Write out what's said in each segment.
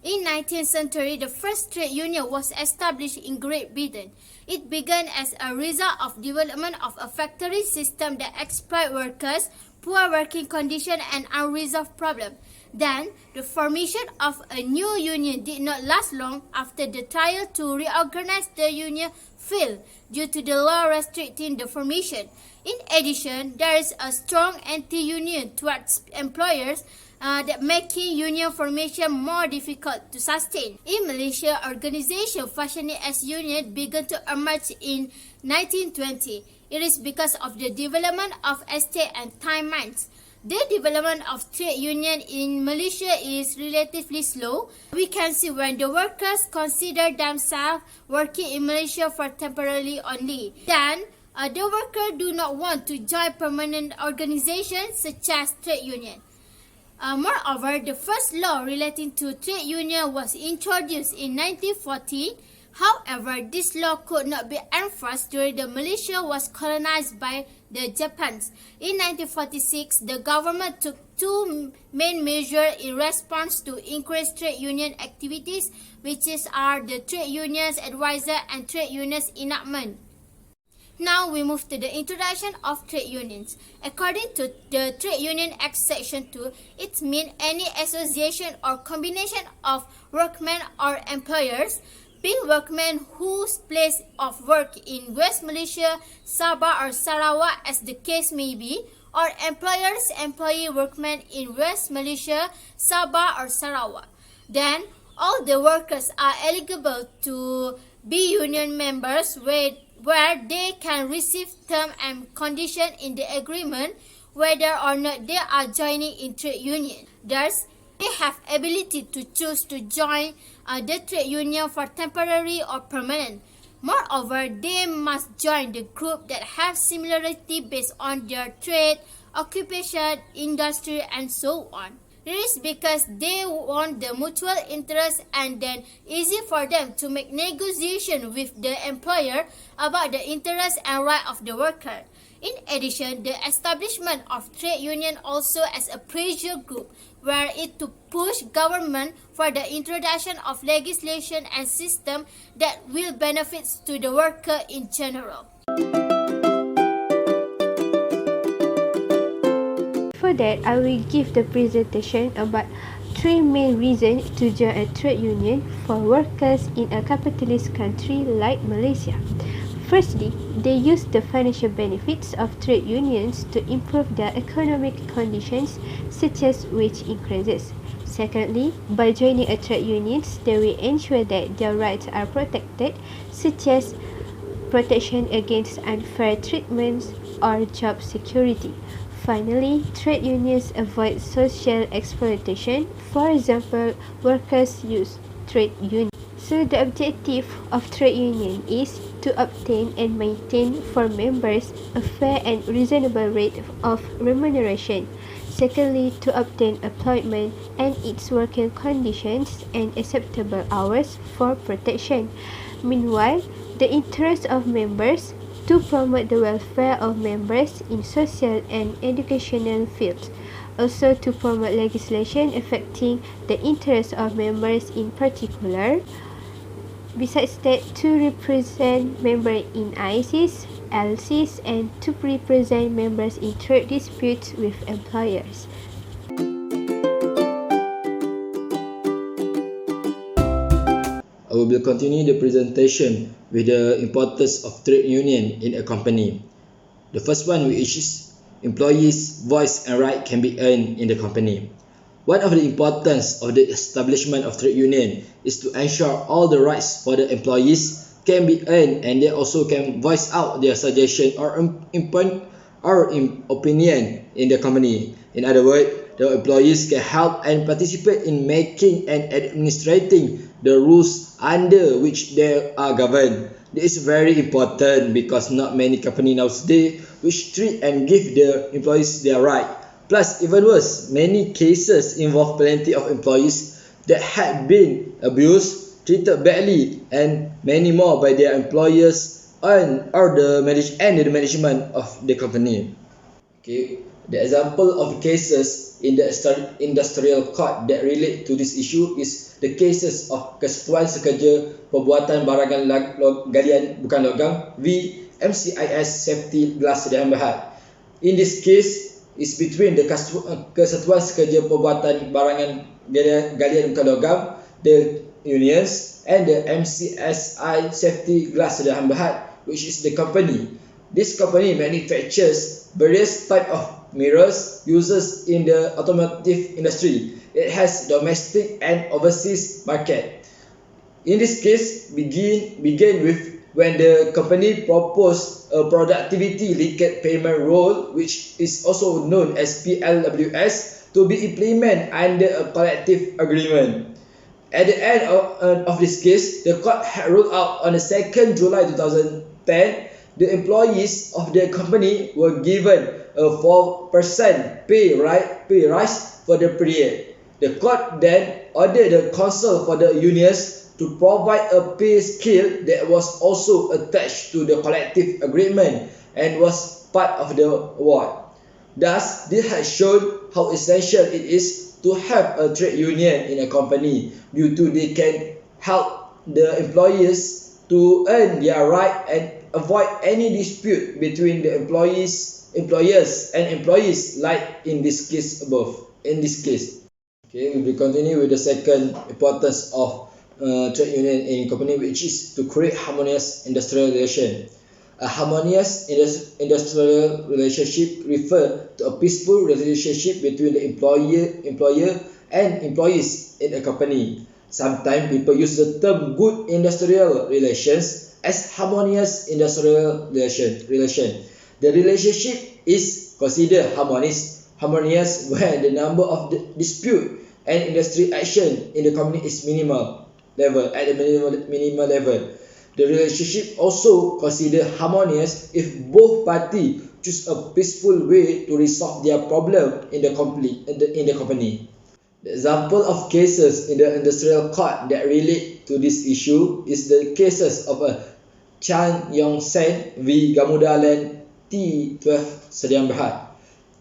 In 19th century, the first trade union was established in Great Britain. It began as a result of development of a factory system that exploited workers, poor working conditions and unresolved problems. Then, the formation of a new union did not last long after the trial to reorganize the union failed due to the law restricting the formation. In addition, there is a strong anti-union towards employers that making union formation more difficult to sustain. In Malaysia, organizations functioning as union began to emerge in 1920. It is because of the development of estate and time mines. The development of trade union in Malaysia is relatively slow. We can see when the workers consider themselves working in Malaysia for temporarily only. Then, the workers do not want to join permanent organizations such as trade union. Moreover, the first law relating to trade union was introduced in 1914. However, this law could not be enforced during the Malaysia was colonized by the Japans. In 1946, the government took two main measures in response to increased trade union activities, which are the Trade Unions Advisor and Trade Unions Enactment. Now we move to the introduction of trade unions. According to the Trade Union Act Section 2, it means any association or combination of workmen or employers, being workmen whose place of work in West Malaysia, Sabah or Sarawak as the case may be, or employers employ workmen in West Malaysia, Sabah or Sarawak. Then, all the workers are eligible to be union members where they can receive terms and conditions in the agreement whether or not they are joining in trade union. Thus, they have ability to choose to join the trade union for temporary or permanent. Moreover, they must join the group that have similarity based on their trade, occupation, industry and so on. This is because they want the mutual interest and then easy for them to make negotiation with the employer about the interest and right of the worker. In addition, the establishment of trade union also as a pressure group where it to push government for the introduction of legislation and system that will benefit to the worker in general. For that, I will give the presentation about three main reasons to join a trade union for workers in a capitalist country like Malaysia. Firstly, they use the financial benefits of trade unions to improve their economic conditions such as wage increases. Secondly, by joining a trade union, they will ensure that their rights are protected such as protection against unfair treatments or job security. Finally, trade unions avoid social exploitation. For example, workers use trade unions. So the objective of trade union is to obtain and maintain for members a fair and reasonable rate of remuneration. Secondly, to obtain employment and its working conditions and acceptable hours for protection. Meanwhile, the interest of members to promote the welfare of members in social and educational fields. Also to promote legislation affecting the interests of members in particular. Besides that, to represent members in ICs, LCs, and to represent members in trade disputes with employers. I will continue the presentation with the importance of trade union in a company. The first one, which is employees' voice and right can be earned in the company. One of the importance of the establishment of trade union is to ensure all the rights for the employees can be earned and they also can voice out their suggestion or opinion in the company. In other words, the employees can help and participate in making and administrating the rules under which they are governed. This is very important because not many companies nowadays which treat and give their employees their right. Plus, even worse, many cases involve plenty of employees that had been abused, treated badly, and many more by their employers or the management of the company. Okay, the example of cases in the industrial court that relate to this issue is the cases of Kesatuan Sekerja Pembuatan Barangan Galian Bukan Logam v MCIS Safety Glass Sdn Bhd. In this case, is between the Kesatuan Sekerja Pembuatan Barangan Galian Bukan Logam, the unions, and the MCSI Safety Glass Sdn Bhd, which is the company. This company manufactures various types of mirrors used in the automotive industry. It has domestic and overseas market. In this case, begin with when the company proposed a productivity linked payment rule, which is also known as PLWS, to be implemented under a collective agreement. At the end of this case, the court had ruled out on the 2nd July 2010, the employees of the company were given a 4% pay rise for the period. The court then ordered the council for the unions to provide a pay scale that was also attached to the collective agreement and was part of the award. Thus, this has shown how essential it is to have a trade union in a company due to they can help the employees to earn their right and avoid any dispute between the employers and employees, like in this case above. Okay, we will continue with the second importance of trade union in company, which is to create harmonious industrial relation. A harmonious industrial relationship refers to a peaceful relationship between the employer and employees in a company. Sometimes people use the term good industrial relations as harmonious industrial relation. The relationship is considered harmonious when the number of the dispute and industry action in the company is minimal level. The relationship also considered harmonious if both parties choose a peaceful way to resolve their problem in the company. The example of cases in the industrial court that relate to this issue is the cases of a Chan Yong Sen v Gamuda Land T12 Sdn Bhd.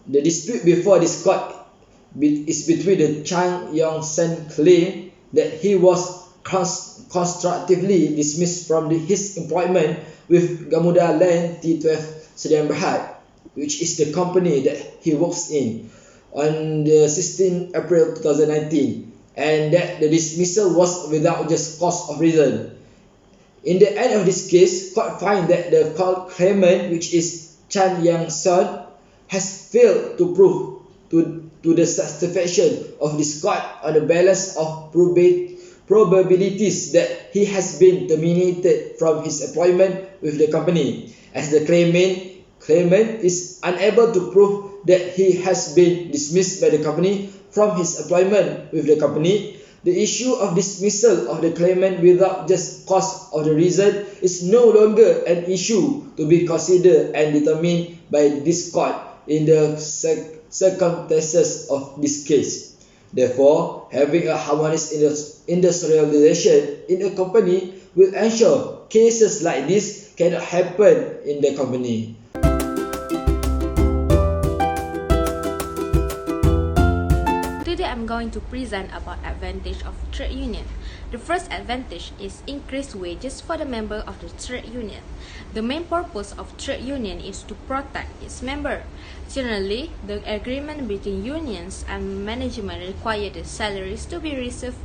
The dispute before this court is between the Chan Yong Sen claim that he was constructively dismissed from his employment with Gamuda Land T12 Sdn Bhd, which is the company that he works in, on the 16th April 2019, and that the dismissal was without just cause of reason. In the end of this case, court find that the claimant, which is Chan Yang Sen, has failed to prove to the satisfaction of this court on the balance of probabilities that he has been terminated from his employment with the company, as the claimant is unable to prove that he has been dismissed by the company from his employment with the company. The issue of dismissal of the claimant without just cause of the reason is no longer an issue to be considered and determined by this court in the circumstances of this case. Therefore, having a harmonious industrial relation in a company will ensure cases like this cannot happen in the company. Today I'm going to present about advantage of trade union. The first advantage is increased wages for the member of the trade union. The main purpose of trade union is to protect its member. Generally, the agreement between unions and management require the salaries to be received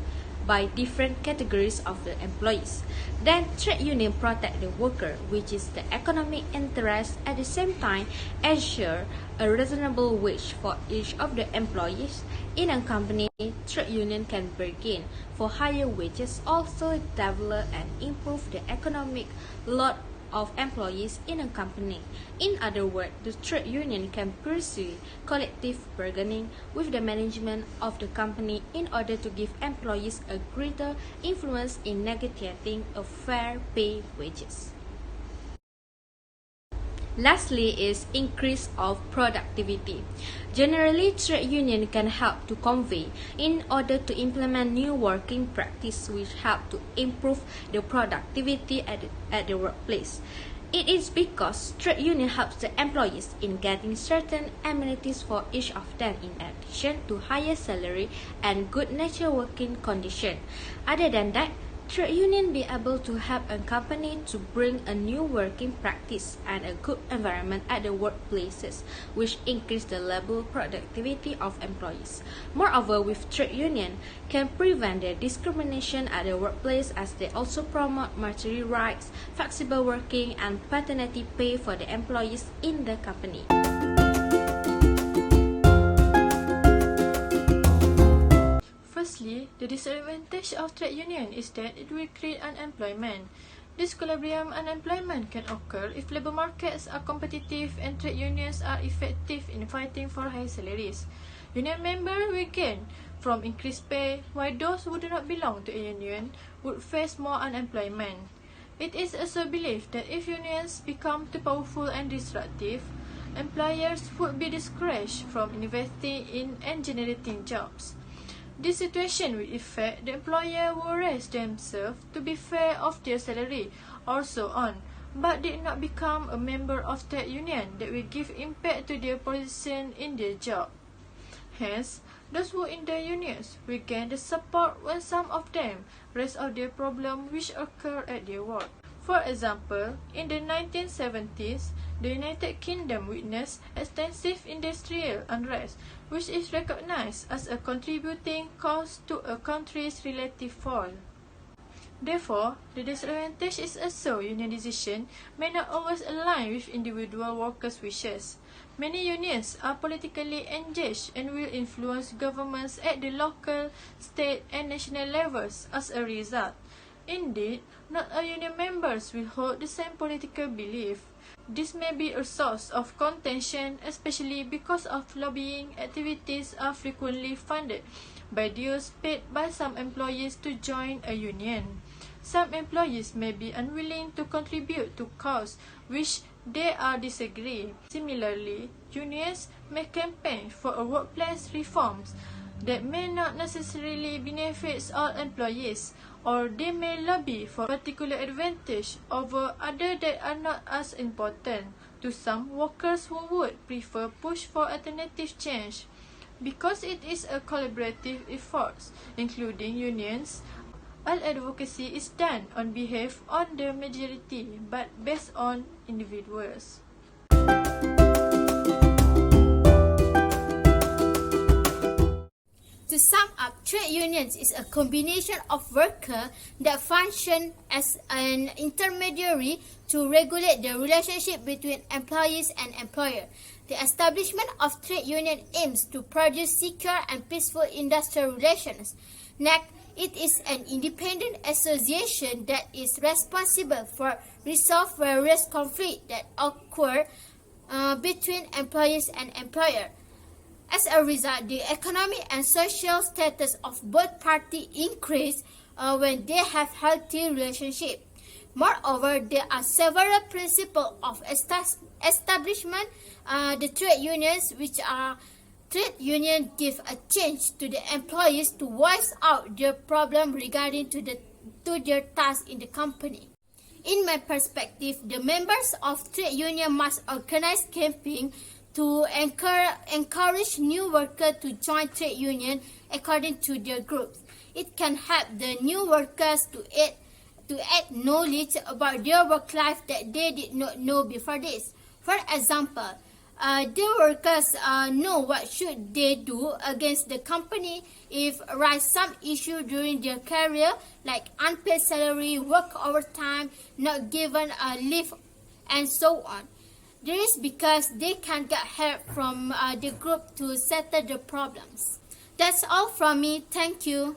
by different categories of the employees. Then, trade union protect the worker, which is the economic interest, at the same time ensure a reasonable wage for each of the employees. In a company, trade union can bargain for higher wages, also develop and improve the economic load of employees in a company. In other words, the trade union can pursue collective bargaining with the management of the company in order to give employees a greater influence in negotiating a fair pay wages. Lastly is increase of productivity. Generally, trade union can help to convey in order to implement new working practice which help to improve the productivity at the workplace. It is because trade union helps the employees in getting certain amenities for each of them in addition to higher salary and good natural working condition. Other than that, trade union be able to help a company to bring a new working practice and a good environment at the workplaces, which increase the level of productivity of employees. Moreover, with trade union can prevent the discrimination at the workplace as they also promote material rights, flexible working, and paternity pay for the employees in the company. Firstly, the disadvantage of trade union is that it will create unemployment. Disequilibrium unemployment can occur if labor markets are competitive and trade unions are effective in fighting for high salaries. Union members will gain from increased pay, while those who do not belong to a union would face more unemployment. It is also believed that if unions become too powerful and disruptive, employers would be discouraged from investing in and generating jobs. This situation will affect the employer who raise themselves to be fair of their salary or so on, but did not become a member of trade union that will give impact to their position in their job. Hence, those who in the unions will gain the support when some of them raise out their problem which occur at their work. For example, in the 1970s, the United Kingdom witnessed extensive industrial unrest, which is recognized as a contributing cause to a country's relative fall. Therefore, the disadvantage is also union decision may not always align with individual workers' wishes. Many unions are politically engaged and will influence governments at the local, state, and national levels as a result. Indeed, not all union members will hold the same political belief. This may be a source of contention, especially because of lobbying activities are frequently funded by dues paid by some employees to join a union. Some employees may be unwilling to contribute to cause which they are disagree. Similarly, unions may campaign for a workplace reforms that may not necessarily benefit all employees, or they may lobby for particular advantage over others that are not as important to some workers who would prefer push for alternative change. Because it is a collaborative effort, including unions, all advocacy is done on behalf of the majority but based on individuals. To sum up, trade unions is a combination of workers that function as an intermediary to regulate the relationship between employees and employer. The establishment of trade union aims to produce secure and peaceful industrial relations. Next, it is an independent association that is responsible for resolve various conflicts that occur between employees and employer. As a result, the economic and social status of both parties increase when they have healthy relationship. Moreover, there are several principles of establishment the trade unions, which are trade union give a chance to the employees to voice out their problem regarding to their task in the company. In my perspective, the members of trade union must organize campaign to encourage new workers to join trade union according to their groups. It can help the new workers to add knowledge about their work life that they did not know before this. For example, the workers know what should they do against the company if arise some issue during their career, like unpaid salary, work overtime, not given a leave, and so on. This is because they can get help from the group to settle the problems. That's all from me. Thank you.